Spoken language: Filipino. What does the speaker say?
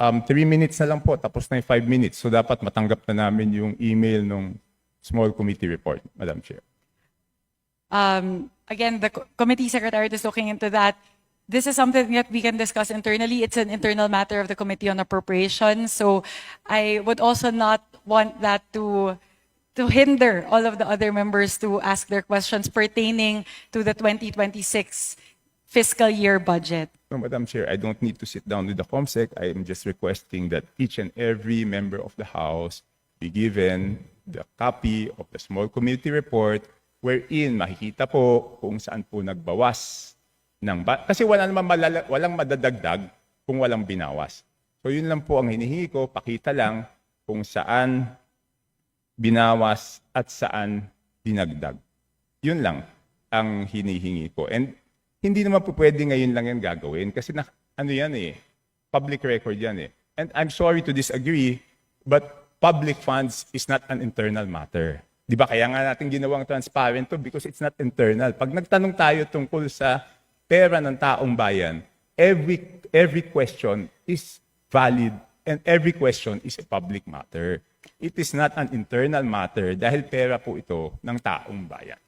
3 minutes na lang po, tapos na yung 5 minutes. So dapat matanggap na namin yung email ng small committee report, Madam Chair. Again, the committee secretariat is looking into that. This is something that we can discuss internally. It's an internal matter of the Committee on Appropriations. So I would also not want that to hinder all of the other members to ask their questions pertaining to the 2026 fiscal year budget. So, Madam Chair, I don't need to sit down with the COMSEC. I am just requesting that each and every member of the House be given the copy of the small committee report wherein makikita po kung saan po nagbawas ng kasi walang madadagdag kung walang binawas. So yun lang po ang hinihingi ko, pakita lang kung saan binawas at saan dinagdag. Yun lang ang hinihingi ko. And hindi naman po pwede ngayon lang yan gagawin kasi yan public record yan eh. And I'm sorry to disagree, but public funds is not an internal matter. Di ba kaya nga natin ginawang transparent to because it's not internal. Pag nagtanong tayo tungkol sa pera ng taong bayan, every question is valid and every question is a public matter. It is not an internal matter dahil pera po ito ng taong bayan.